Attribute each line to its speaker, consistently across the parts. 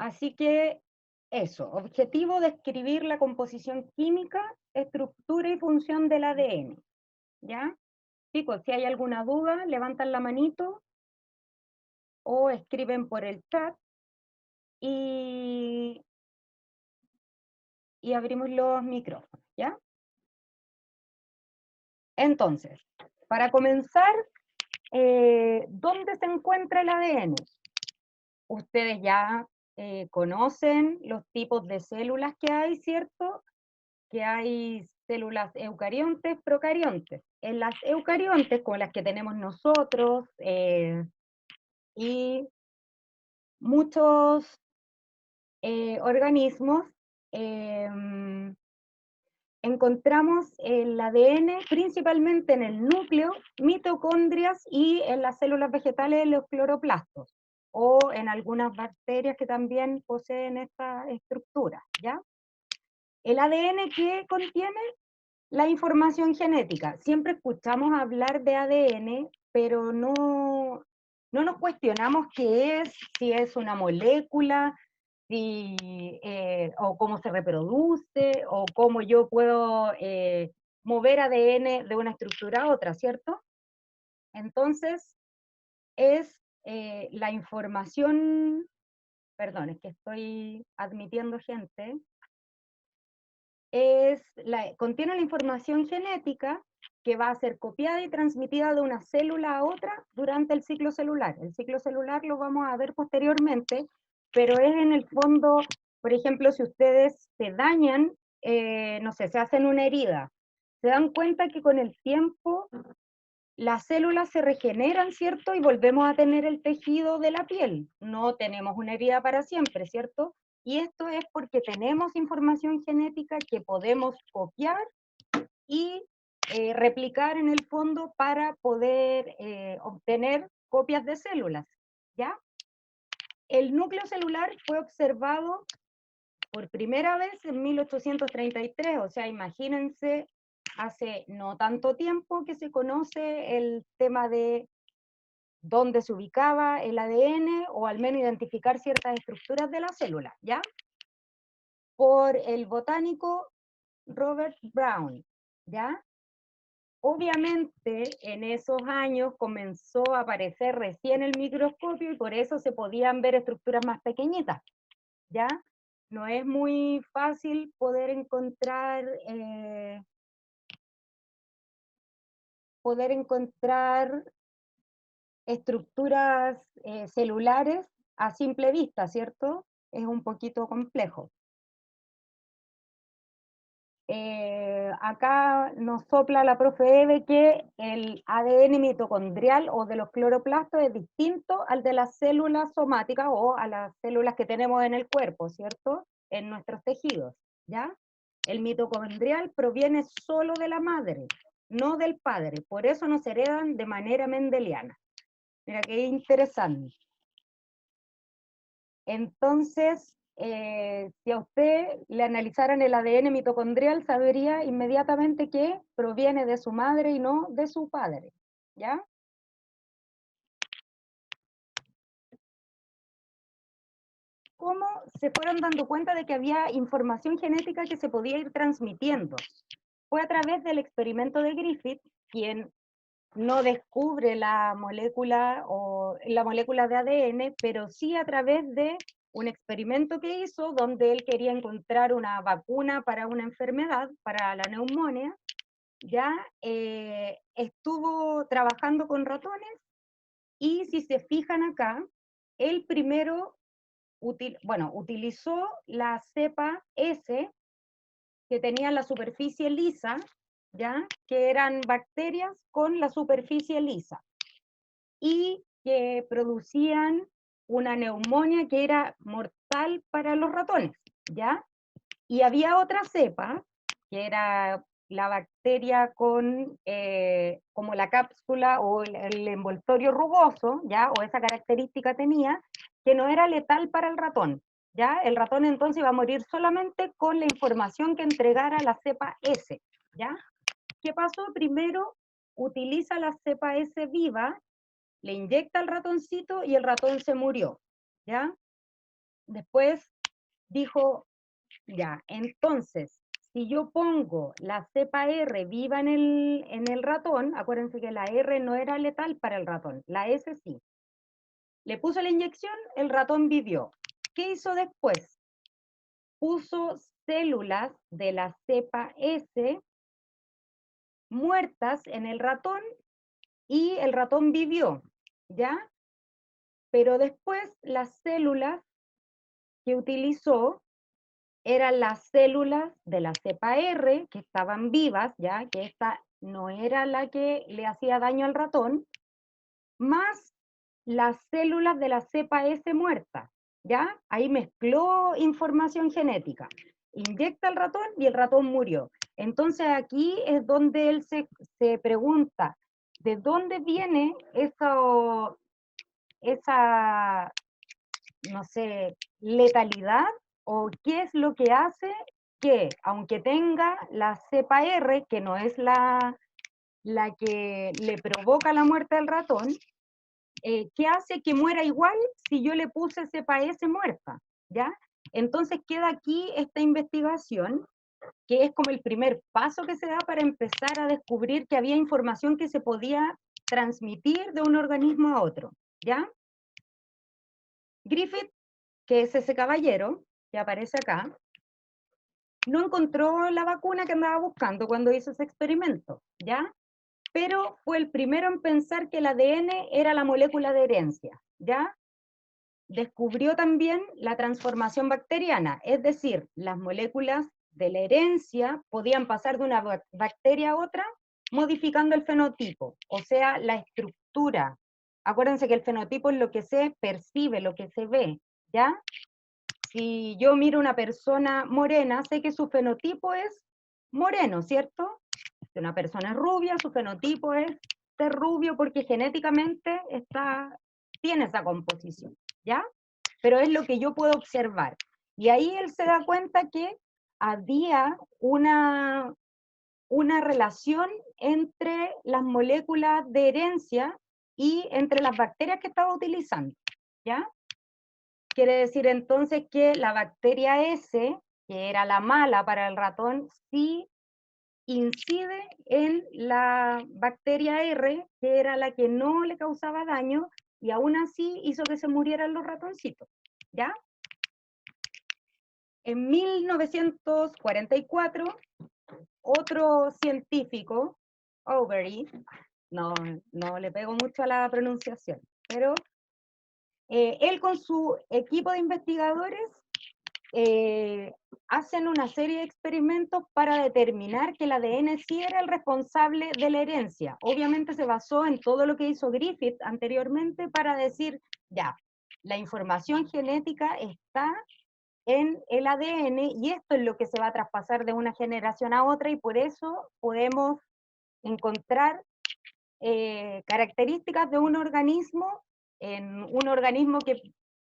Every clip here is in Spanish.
Speaker 1: Así que eso, objetivo describir la composición química, estructura y función del ADN, ¿ya? Chicos, si hay alguna duda, levantan la manito o escriben por el chat y, y abrimos los micrófonos, ¿ya? Entonces, para comenzar, ¿dónde se encuentra el ADN? Ustedes ya conocen los tipos de células que hay, ¿cierto? Que hay células eucariontes, procariontes. En las eucariontes, con las que tenemos nosotros, y muchos organismos, encontramos el ADN principalmente en el núcleo, mitocondrias y en las células vegetales, los cloroplastos, o en algunas bacterias que también poseen esta estructura, ¿ya? El ADN que contiene la información genética. Siempre escuchamos hablar de ADN, pero no nos cuestionamos qué es, si es una molécula, si, o cómo se reproduce, o cómo yo puedo mover ADN de una estructura a otra, ¿cierto? Entonces, es la información, perdón, es que estoy admitiendo gente, contiene la información genética que va a ser copiada y transmitida de una célula a otra durante el ciclo celular. El ciclo celular lo vamos a ver posteriormente, pero es en el fondo, por ejemplo, si ustedes se dañan, no sé, se hacen una herida, se dan cuenta que con el tiempo las células se regeneran, ¿cierto? Y volvemos a tener el tejido de la piel. No tenemos una herida para siempre, ¿cierto? Y esto es porque tenemos información genética que podemos copiar y replicar en el fondo para poder obtener copias de células, ¿ya? El núcleo celular fue observado por primera vez en 1833, o sea, imagínense, hace no tanto tiempo que se conoce el tema de dónde se ubicaba el ADN, o al menos identificar ciertas estructuras de la célula, ¿ya? Por el botánico Robert Brown, ¿ya? Obviamente, en esos años comenzó a aparecer recién el microscopio y por eso se podían ver estructuras más pequeñitas, ¿ya? No es muy fácil poder encontrar estructuras celulares a simple vista, ¿cierto? Es un poquito complejo. Acá nos sopla la profe Eve que el ADN mitocondrial o de los cloroplastos es distinto al de las células somáticas o a las células que tenemos en el cuerpo, ¿cierto? En nuestros tejidos, ¿ya? El mitocondrial proviene solo de la madre, no del padre, por eso nos heredan de manera mendeliana. Mira qué interesante. Entonces, si a usted le analizaran el ADN mitocondrial, sabría inmediatamente que proviene de su madre y no de su padre, ¿ya? ¿Cómo se fueron dando cuenta de que había información genética que se podía ir transmitiendo? Fue a través del experimento de Griffith, quien no descubre la molécula o la molécula de ADN, pero sí a través de un experimento que hizo donde él quería encontrar una vacuna para una enfermedad, para la neumonía, ya estuvo trabajando con ratones y si se fijan acá, él primero utilizó la cepa S que tenían la superficie lisa, ¿ya? Que eran bacterias con la superficie lisa y que producían una neumonía que era mortal para los ratones, ¿ya? Y había otra cepa, que era la bacteria con como la cápsula o el envoltorio rugoso, ¿ya? O esa característica tenía, que no era letal para el ratón, ¿ya? El ratón entonces iba a morir solamente con la información que entregara la cepa S, ¿ya? ¿Qué pasó? Primero utiliza la cepa S viva, le inyecta al ratoncito y el ratón se murió, ¿ya? Después dijo, ya, entonces, si yo pongo la cepa R viva en el ratón, acuérdense que la R no era letal para el ratón, la S sí. Le puso la inyección, el ratón vivió. ¿Qué hizo después? Puso células de la cepa S muertas en el ratón y el ratón vivió, ¿ya? Pero después las células que utilizó eran las células de la cepa R que estaban vivas, ya que esta no era la que le hacía daño al ratón, más las células de la cepa S muerta, ¿ya? Ahí mezcló información genética. Inyecta al ratón y el ratón murió. Entonces aquí es donde él se pregunta, ¿de dónde viene esa, no sé, letalidad? ¿O qué es lo que hace que, aunque tenga la cepa R, que no es la que le provoca la muerte al ratón, ¿qué hace que muera igual si yo le puse cepa S muerta? ¿Ya? Entonces queda aquí esta investigación, que es como el primer paso que se da para empezar a descubrir que había información que se podía transmitir de un organismo a otro, ¿ya? Griffith, que es ese caballero que aparece acá, no encontró la vacuna que andaba buscando cuando hizo ese experimento, ¿ya? Pero fue el primero en pensar que el ADN era la molécula de herencia, ¿ya? Descubrió también la transformación bacteriana, es decir, las moléculas de la herencia podían pasar de una bacteria a otra modificando el fenotipo, o sea, la estructura. Acuérdense que el fenotipo es lo que se percibe, lo que se ve, ¿ya? Si yo miro una persona morena, sé que su fenotipo es moreno, ¿cierto? Si una persona es rubia, su fenotipo es ser rubio porque genéticamente tiene esa composición, ¿ya? Pero es lo que yo puedo observar. Y ahí él se da cuenta que había una relación entre las moléculas de herencia y entre las bacterias que estaba utilizando, ¿ya? Quiere decir entonces que la bacteria S, que era la mala para el ratón, sí incide en la bacteria R, que era la que no le causaba daño, y aún así hizo que se murieran los ratoncitos, ¿ya? En 1944, otro científico, Overy, no le pego mucho a la pronunciación, pero él con su equipo de investigadores hacen una serie de experimentos para determinar que el ADN sí era el responsable de la herencia. Obviamente se basó en todo lo que hizo Griffith anteriormente para decir, ya, la información genética está en el ADN y esto es lo que se va a traspasar de una generación a otra y por eso podemos encontrar características de un organismo en un organismo que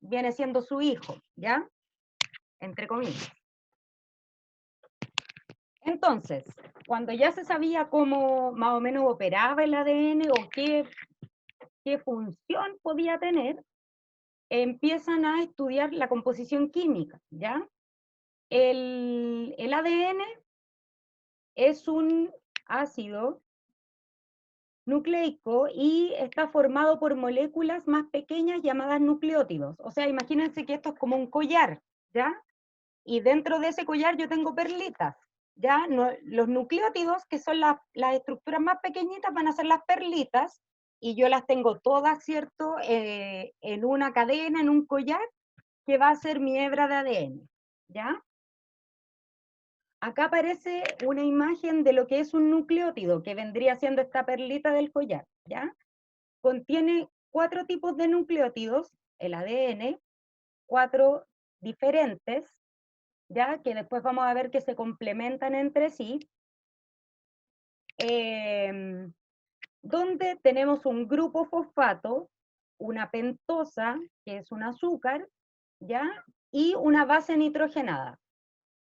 Speaker 1: viene siendo su hijo, ¿ya? Entre comillas. Entonces, cuando ya se sabía cómo más o menos operaba el ADN o qué función podía tener, empiezan a estudiar la composición química, ¿ya? El ADN es un ácido nucleico y está formado por moléculas más pequeñas llamadas nucleótidos. O sea, imagínense que esto es como un collar, ¿ya? Y dentro de ese collar yo tengo perlitas, ¿ya? No, los nucleótidos, que son las estructuras más pequeñitas, van a ser las perlitas, y yo las tengo todas, ¿cierto? En una cadena, en un collar, que va a ser mi hebra de ADN, ¿ya? Acá aparece una imagen de lo que es un nucleótido, que vendría siendo esta perlita del collar, ¿ya? Contiene 4 tipos de nucleótidos, el ADN, 4 diferentes, ya que después vamos a ver que se complementan entre sí, donde tenemos un grupo fosfato, una pentosa, que es un azúcar, ¿ya? Y una base nitrogenada.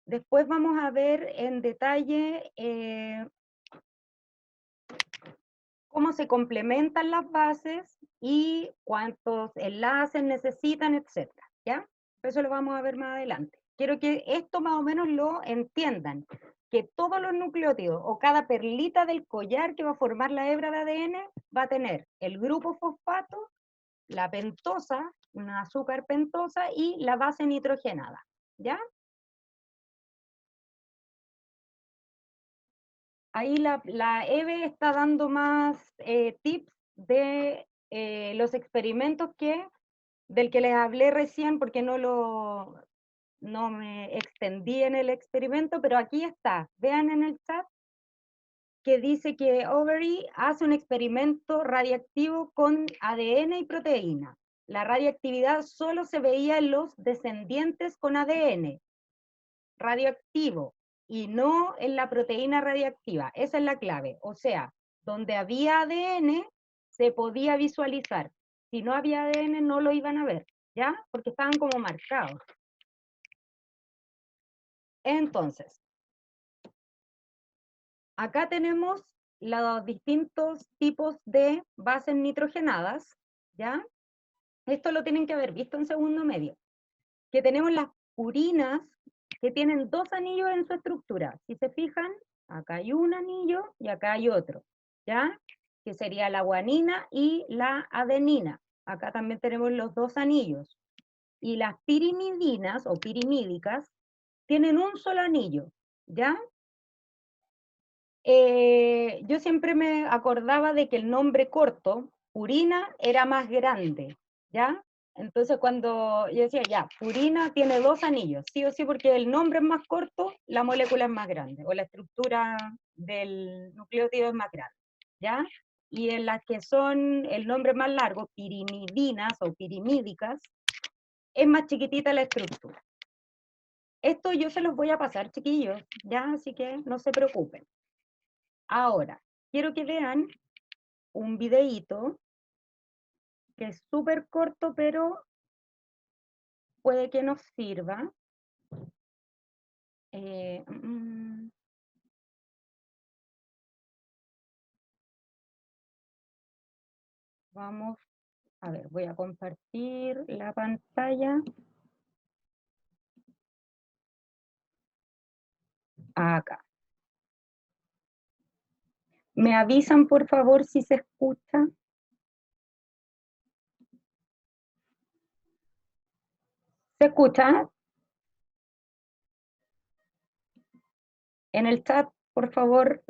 Speaker 1: Después vamos a ver en detalle cómo se complementan las bases y cuántos enlaces necesitan, etcétera, ¿ya? Eso lo vamos a ver más adelante. Quiero que esto más o menos lo entiendan, que todos los nucleótidos o cada perlita del collar que va a formar la hebra de ADN va a tener el grupo fosfato, la pentosa, una azúcar pentosa y la base nitrogenada, ¿ya? Ahí la Eve está dando más tips de los experimentos del que les hablé recién, porque no me extendí en el experimento, pero aquí está. Vean en el chat que dice que Overy hace un experimento radiactivo con ADN y proteína. La radiactividad solo se veía en los descendientes con ADN radioactivo y no en la proteína radiactiva. Esa es la clave. O sea, donde había ADN se podía visualizar. Si no había ADN no lo iban a ver, ¿ya? Porque estaban como marcados. Entonces, acá tenemos los distintos tipos de bases nitrogenadas, ¿ya? Esto lo tienen que haber visto en segundo medio. Que tenemos las purinas, que tienen 2 anillos en su estructura. Si se fijan, acá hay un anillo y acá hay otro, ¿ya? Que sería la guanina y la adenina. Acá también tenemos los 2 anillos. Y las pirimidinas, o pirimídicas, tienen un solo anillo, ¿ya? Yo siempre me acordaba de que el nombre corto, purina, era más grande, ¿ya? Entonces cuando yo decía, ya, purina tiene 2 anillos, sí o sí, porque el nombre es más corto, la molécula es más grande, o la estructura del nucleótido es más grande, ¿ya? Y en las que son el nombre más largo, pirimidinas o pirimídicas, es más chiquitita la estructura. Esto yo se los voy a pasar, chiquillos, ¿ya? Así que no se preocupen. Ahora, quiero que vean un videíto que es súper corto, pero puede que nos sirva. Vamos, a ver, voy a compartir la pantalla. Acá. ¿Me avisan, por favor, si se escucha? ¿Se escucha? En el chat, por favor.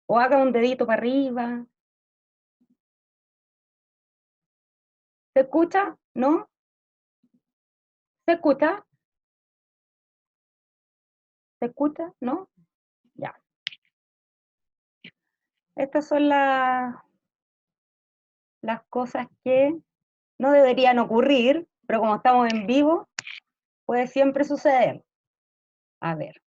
Speaker 1: O haga un dedito para arriba. ¿Se escucha? ¿No? ¿Se escucha? ¿Se escucha? ¿No? Ya. Estas son las cosas que no deberían ocurrir, pero como estamos en vivo, puede siempre suceder. A ver.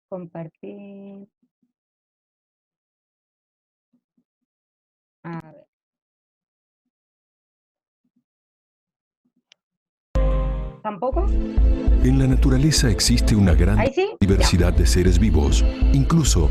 Speaker 1: Compartir. A ver. ¿Tampoco?
Speaker 2: En la naturaleza existe una gran diversidad de seres vivos, incluso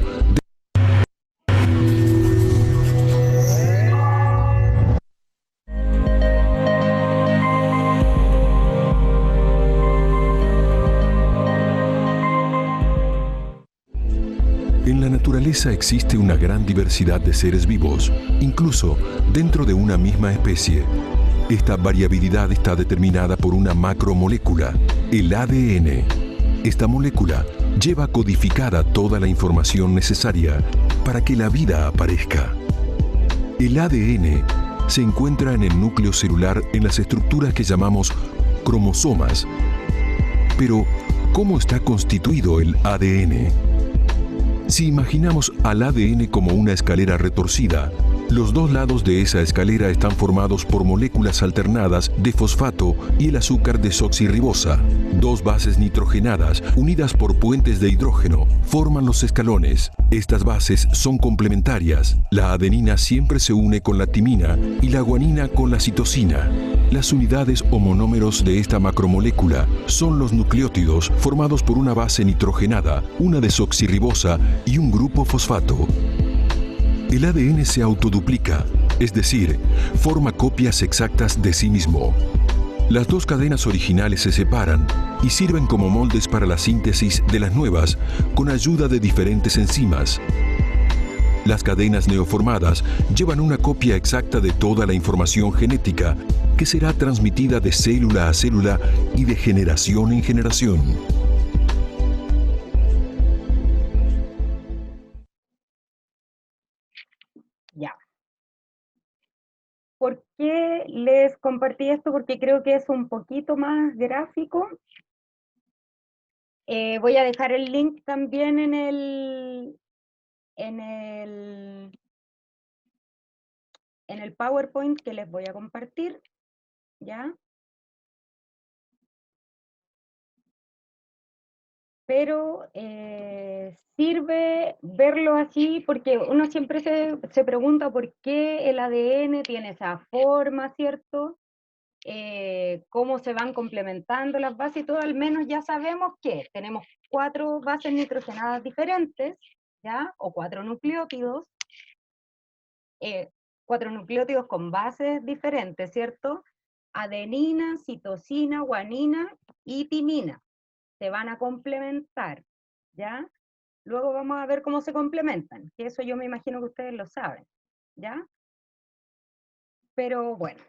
Speaker 2: En la naturaleza existe una gran diversidad de seres vivos, incluso dentro de una misma especie. Esta variabilidad está determinada por una macromolécula, el ADN. Esta molécula lleva codificada toda la información necesaria para que la vida aparezca. El ADN se encuentra en el núcleo celular en las estructuras que llamamos cromosomas. Pero, ¿cómo está constituido el ADN? Si imaginamos al ADN como una escalera retorcida, los 2 lados de esa escalera están formados por moléculas alternadas de fosfato y el azúcar desoxirribosa. 2 bases nitrogenadas, unidas por puentes de hidrógeno, forman los escalones. Estas bases son complementarias. La adenina siempre se une con la timina y la guanina con la citosina. Las unidades o monómeros de esta macromolécula son los nucleótidos formados por una base nitrogenada, una desoxirribosa y un grupo fosfato. El ADN se autoduplica, es decir, forma copias exactas de sí mismo. Las dos cadenas originales se separan y sirven como moldes para la síntesis de las nuevas con ayuda de diferentes enzimas. Las cadenas neoformadas llevan una copia exacta de toda la información genética que será transmitida de célula a célula y de generación en generación.
Speaker 1: Ya. ¿Por qué les compartí esto? Porque creo que es un poquito más gráfico. Voy a dejar el link también en el PowerPoint que les voy a compartir, ¿ya? Pero sirve verlo así porque uno siempre se pregunta por qué el ADN tiene esa forma, ¿cierto? Cómo se van complementando las bases y todo, al menos ya sabemos que tenemos 4 bases nitrogenadas diferentes, ¿ya? O 4 nucleótidos, 4 nucleótidos con bases diferentes, ¿cierto? Adenina, citosina, guanina y timina. Se van a complementar, ¿ya? Luego vamos a ver cómo se complementan, que eso yo me imagino que ustedes lo saben, ¿ya? Pero bueno,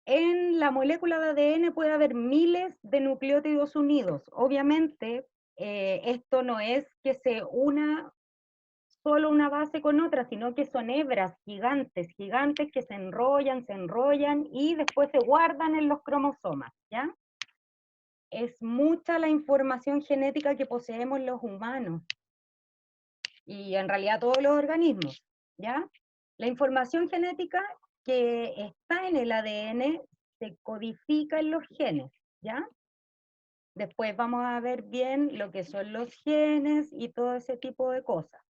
Speaker 1: en la molécula de ADN puede haber miles de nucleótidos unidos. Obviamente, esto no es que se una solo una base con otra, sino que son hebras gigantes, gigantes que se enrollan y después se guardan en los cromosomas, ¿ya? Es mucha la información genética que poseemos los humanos y en realidad todos los organismos, ¿ya? La información genética que está en el ADN se codifica en los genes, ¿ya? Después vamos a ver bien lo que son los genes y todo ese tipo de cosas.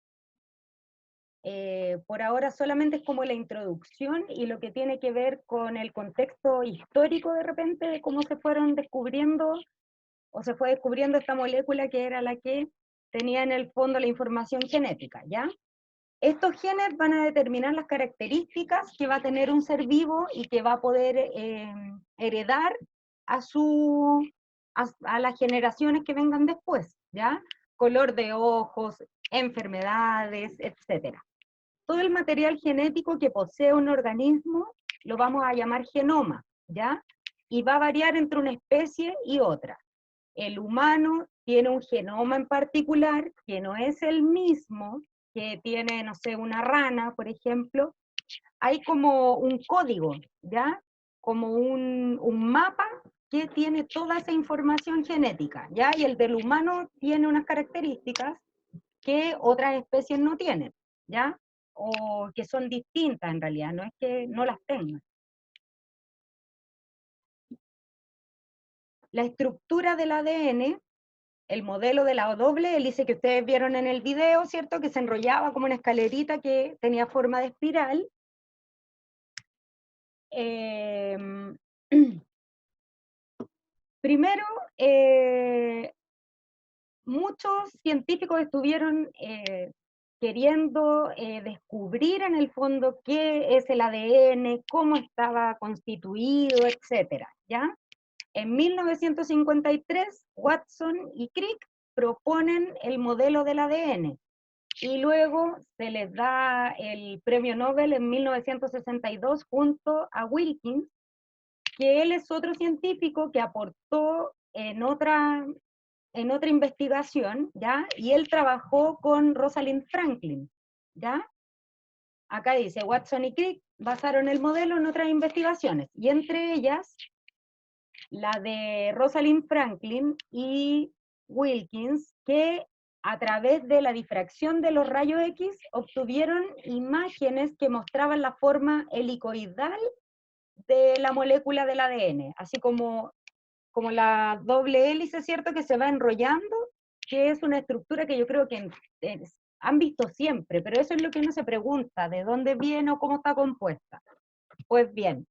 Speaker 1: Por ahora solamente es como la introducción y lo que tiene que ver con el contexto histórico de repente de cómo se fueron descubriendo o se fue descubriendo esta molécula que era la que tenía en el fondo la información genética, ¿ya? Estos genes van a determinar las características que va a tener un ser vivo y que va a poder heredar a las generaciones que vengan después, ¿ya? Color de ojos, enfermedades, etc. Todo el material genético que posee un organismo lo vamos a llamar genoma, ¿ya? Y va a variar entre una especie y otra. El humano tiene un genoma en particular que no es el mismo que tiene, no sé, una rana, por ejemplo. Hay como un código, ¿ya? Como un mapa que tiene toda esa información genética, ¿ya? Y el del humano tiene unas características que otras especies no tienen, ¿ya? O que son distintas en realidad, no es que no las tengan. La estructura del ADN, el modelo de la doble hélice que ustedes vieron en el video, ¿cierto? Que se enrollaba como una escalerita que tenía forma de espiral. Primero, muchos científicos estuvieron queriendo descubrir en el fondo qué es el ADN, cómo estaba constituido, etcétera, ¿ya? En 1953, Watson y Crick proponen el modelo del ADN y luego se les da el premio Nobel en 1962 junto a Wilkins, que él es otro científico que aportó en otra investigación, ¿ya? Y él trabajó con Rosalind Franklin, ¿ya? Acá dice, Watson y Crick basaron el modelo en otras investigaciones, y entre ellas la de Rosalind Franklin y Wilkins, que a través de la difracción de los rayos X obtuvieron imágenes que mostraban la forma helicoidal de la molécula del ADN, así como la doble hélice, ¿cierto? Que se va enrollando, que es una estructura que yo creo que han visto siempre, pero eso es lo que uno se pregunta, ¿de dónde viene o cómo está compuesta? Pues bien,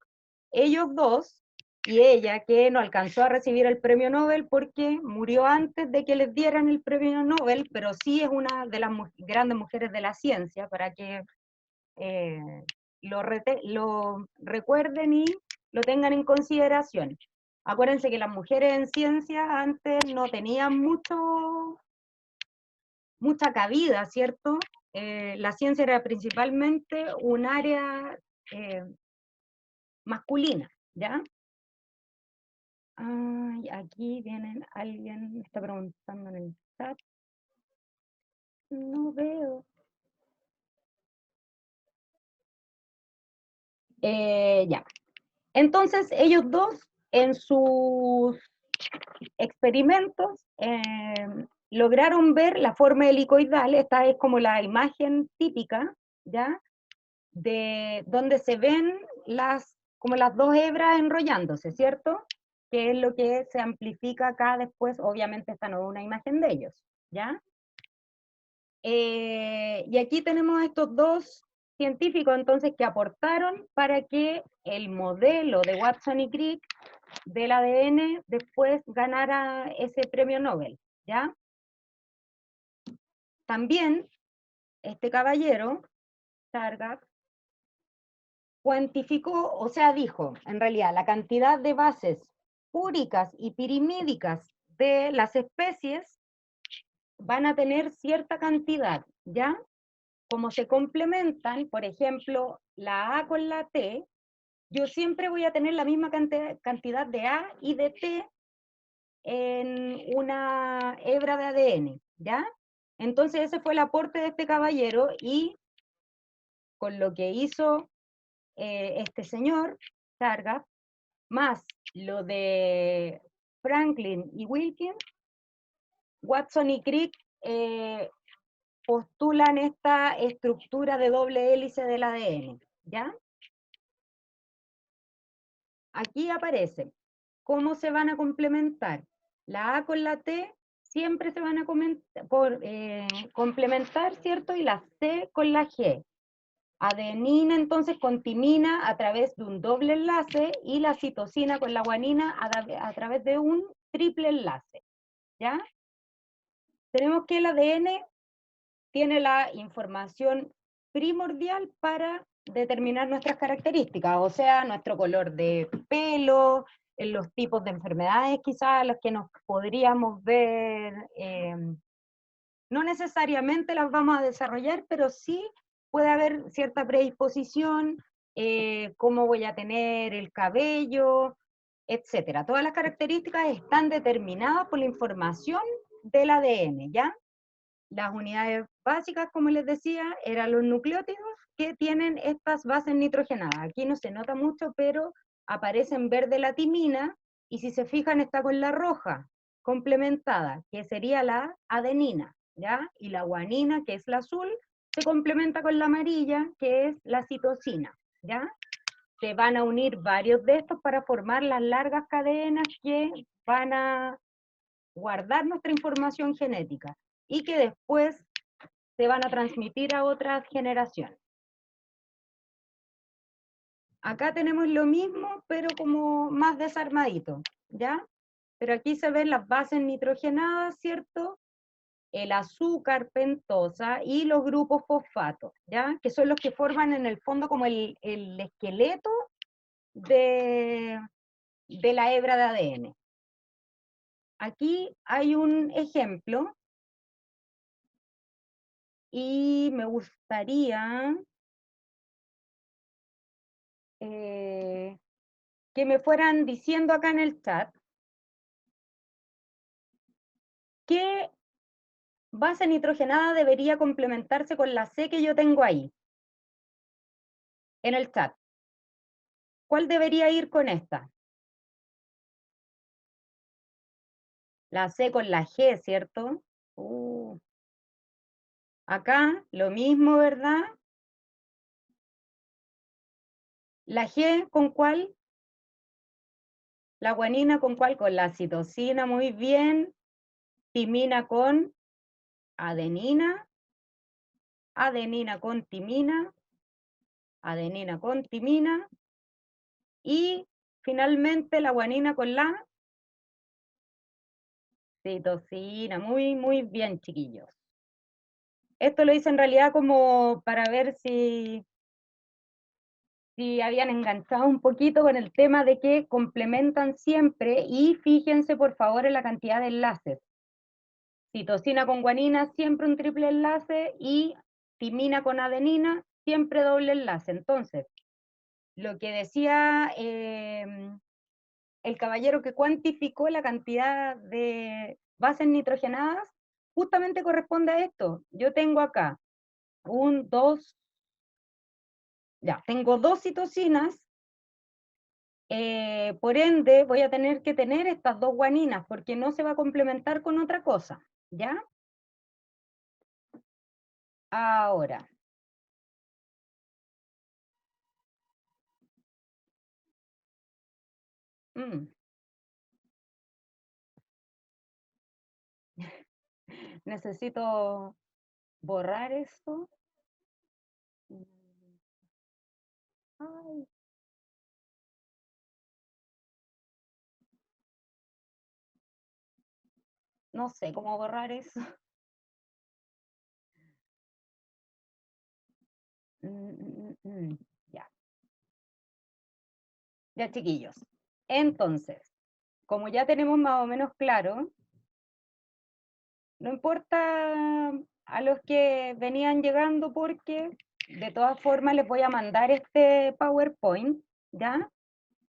Speaker 1: ellos dos y ella, que no alcanzó a recibir el premio Nobel porque murió antes de que les dieran el premio Nobel, pero sí es una de las grandes mujeres de la ciencia, para que lo recuerden y lo tengan en consideración. Acuérdense que las mujeres en ciencia antes no tenían mucha cabida, ¿cierto? La ciencia era principalmente un área masculina, ¿ya? Ay, aquí vienen, alguien me está preguntando en el chat. No veo. Ya. Entonces, ellos dos, en sus experimentos, lograron ver la forma helicoidal. Esta es como la imagen típica, ¿ya? De donde se ven como las dos hebras enrollándose, ¿cierto? Que es lo que se amplifica acá después. Obviamente esta no es una imagen de ellos, ¿ya? Y aquí tenemos estos dos científicos entonces que aportaron para que el modelo de Watson y Crick del ADN después ganara ese premio Nobel, ¿ya? También este caballero, Targat, cuantificó, o sea, dijo, en realidad, la cantidad de bases úricas y pirimídicas de las especies van a tener cierta cantidad, ¿ya? Como se complementan, por ejemplo, la A con la T, yo siempre voy a tener la misma cantidad de A y de T en una hebra de ADN, ¿ya? Entonces ese fue el aporte de este caballero, y con lo que hizo este señor, Targa, más lo de Franklin y Wilkins, Watson y Crick postulan esta estructura de doble hélice del ADN, ¿ya? Aquí aparece cómo se van a complementar. La A con la T siempre se van a complementar, ¿cierto? Y la C con la G. Adenina entonces con timina a través de un doble enlace, y la citosina con la guanina a través de un triple enlace, ¿ya? Tenemos que el ADN tiene la información primordial para determinar nuestras características, o sea, nuestro color de pelo, los tipos de enfermedades quizás los que nos podríamos ver, no necesariamente las vamos a desarrollar, pero sí puede haber cierta predisposición, cómo voy a tener el cabello, etcétera. Todas las características están determinadas por la información del ADN, ¿ya? Las unidades básicas, como les decía, eran los nucleótidos que tienen estas bases nitrogenadas. Aquí no se nota mucho, pero aparece en verde la timina, y si se fijan está con la roja complementada, que sería la adenina, ¿ya? Y la guanina, que es la azul, se complementa con la amarilla, que es la citosina, ¿ya? Se van a unir varios de estos para formar las largas cadenas que van a guardar nuestra información genética y que después se van a transmitir a otras generaciones. Acá tenemos lo mismo, pero como más desarmadito, ¿ya? Pero aquí se ven las bases nitrogenadas, ¿cierto? El azúcar pentosa y los grupos fosfatos, ¿ya? Que son los que forman en el fondo como el esqueleto de la hebra de ADN. Aquí hay un ejemplo, y me gustaría que me fueran diciendo acá en el chat qué base nitrogenada debería complementarse con la C que yo tengo ahí, en el chat. ¿Cuál debería ir con esta? La C con la G, ¿cierto? Acá lo mismo, ¿verdad? ¿La G con cuál? La guanina con cuál? Con la citosina, muy bien. Timina con adenina. Adenina con timina. Adenina con timina. Y finalmente la guanina con la citosina. Muy, muy bien, chiquillos. Esto lo hice en realidad como para ver si habían enganchado un poquito con el tema de que complementan siempre, y fíjense por favor en la cantidad de enlaces. Citosina con guanina, siempre un triple enlace, y timina con adenina, siempre doble enlace. Entonces, lo que decía el caballero que cuantificó la cantidad de bases nitrogenadas, justamente corresponde a esto. Yo tengo acá tengo dos citosinas, por ende voy a tener que tener estas dos guaninas, porque no se va a complementar con otra cosa, ¿ya? Ahora, necesito borrar esto. Ay. No sé cómo borrar eso. Ya. Ya, chiquillos. Entonces, como ya tenemos más o menos claro, no importa a los que venían llegando, porque de todas formas les voy a mandar este PowerPoint, ¿ya?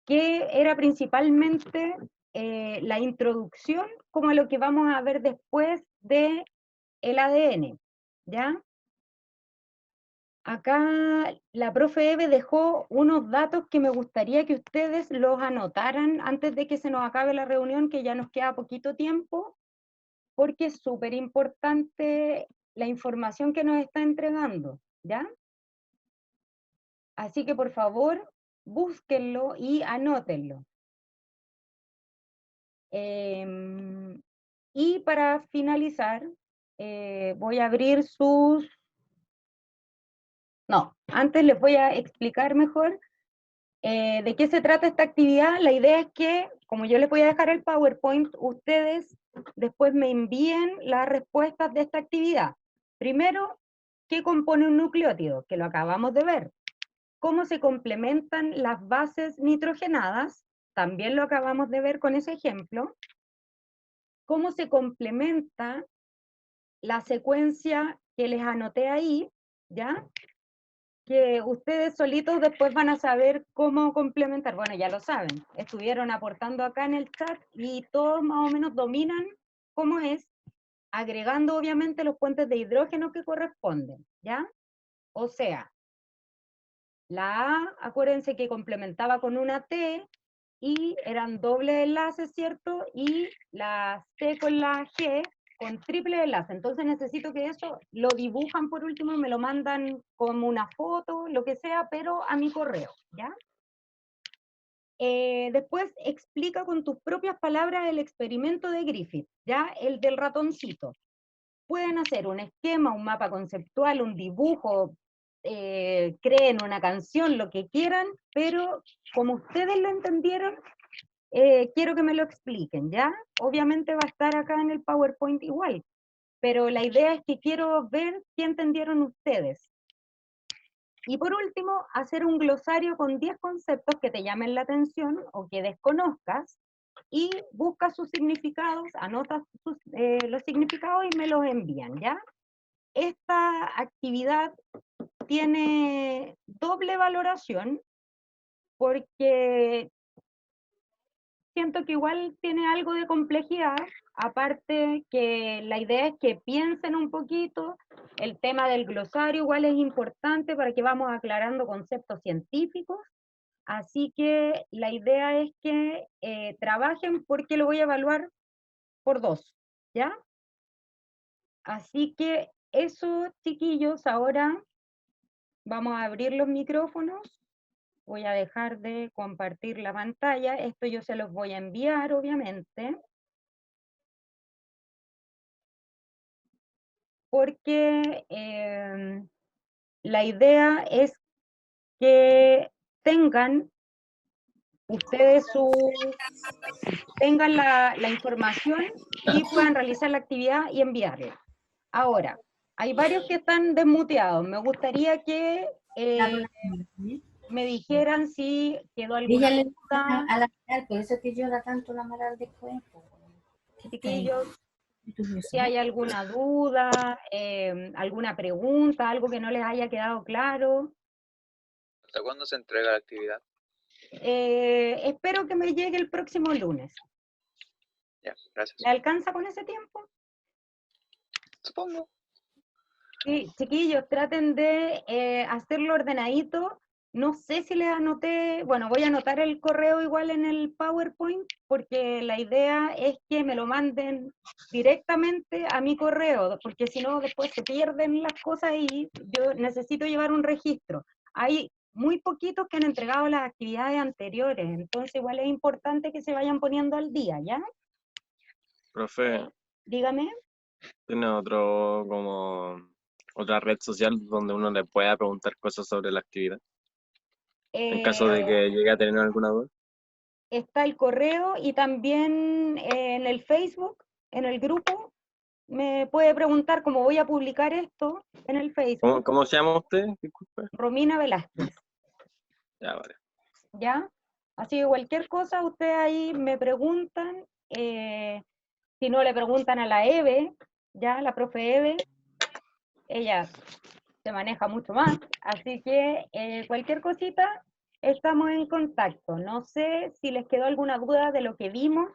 Speaker 1: Que era principalmente la introducción como a lo que vamos a ver después de el ADN, ¿ya? Acá la profe Eve dejó unos datos que me gustaría que ustedes los anotaran antes de que se nos acabe la reunión, que ya nos queda poquito tiempo, porque es súper importante la información que nos está entregando, ¿ya? Así que por favor, búsquenlo y anótenlo. Y para finalizar, voy a abrir sus... No, antes les voy a explicar mejor de qué se trata esta actividad. La idea es que, como yo les voy a dejar el PowerPoint, ustedes después me envíen las respuestas de esta actividad. Primero, ¿qué compone un nucleótido? Que lo acabamos de ver. ¿Cómo se complementan las bases nitrogenadas? También lo acabamos de ver con ese ejemplo. ¿Cómo se complementa la secuencia que les anoté ahí? ¿Ya? Que ustedes solitos después van a saber cómo complementar. Bueno, ya lo saben, estuvieron aportando acá en el chat y todos más o menos dominan cómo es, agregando obviamente los puentes de hidrógeno que corresponden, ¿ya? O sea, la A, acuérdense que complementaba con una T y eran doble enlaces, ¿cierto? Y la C con la G con triple enlace. Entonces necesito que eso lo dibujan por último, me lo mandan como una foto, lo que sea, pero a mi correo, ¿ya? Después explica con tus propias palabras el experimento de Griffith, ¿ya? El del ratoncito. Pueden hacer un esquema, un mapa conceptual, un dibujo, creen una canción, lo que quieran, pero como ustedes lo entendieron, quiero que me lo expliquen, ¿ya? Obviamente va a estar acá en el PowerPoint igual, pero la idea es que quiero ver qué entendieron ustedes. Y por último, hacer un glosario con 10 conceptos que te llamen la atención o que desconozcas, y busca sus significados, anotas los significados y me los envían, ¿ya? Esta actividad tiene doble valoración porque siento que igual tiene algo de complejidad, aparte que la idea es que piensen un poquito, el tema del glosario igual es importante para que vamos aclarando conceptos científicos, así que la idea es que trabajen, porque lo voy a evaluar por 2, ¿ya? Así que eso, chiquillos, ahora vamos a abrir los micrófonos. Voy a dejar de compartir la pantalla. Esto yo se los voy a enviar, obviamente, porque la idea es que tengan ustedes tengan la información y puedan realizar la actividad y enviarla. Ahora, hay varios que están desmuteados. Me gustaría que me dijeran si quedó alguna
Speaker 3: Dígale
Speaker 1: duda.
Speaker 3: a la Maral, por eso es que llora tanto la Maral después.
Speaker 1: Chiquillos, si hay alguna duda, alguna pregunta, algo que no les haya quedado claro.
Speaker 4: ¿Hasta cuándo se entrega la actividad?
Speaker 1: Espero que me llegue el próximo lunes.
Speaker 4: Ya, gracias.
Speaker 1: ¿Le alcanza con ese tiempo?
Speaker 4: Supongo.
Speaker 1: Sí, chiquillos, traten de hacerlo ordenadito. No sé si les anoté, bueno, voy a anotar el correo igual en el PowerPoint, porque la idea es que me lo manden directamente a mi correo, porque si no después se pierden las cosas y yo necesito llevar un registro. Hay muy poquitos que han entregado las actividades anteriores, entonces igual es importante que se vayan poniendo al día, ¿ya?
Speaker 5: Profe,
Speaker 1: Dígame.
Speaker 5: ¿tiene otra red social donde uno le pueda preguntar cosas sobre la actividad? En caso de que llegue a tener alguna duda.
Speaker 1: Está el correo y también en el Facebook, en el grupo, me puede preguntar cómo voy a publicar esto en el Facebook.
Speaker 5: ¿Cómo se llama usted? Disculpe.
Speaker 1: Romina Velázquez,
Speaker 5: Ya, vale.
Speaker 1: ¿ya? Así que cualquier cosa, ustedes ahí me preguntan, si no le preguntan a la Eve, ya, la profe Eve, ella se maneja mucho más, así que cualquier cosita, estamos en contacto. No sé si les quedó alguna duda de lo que vimos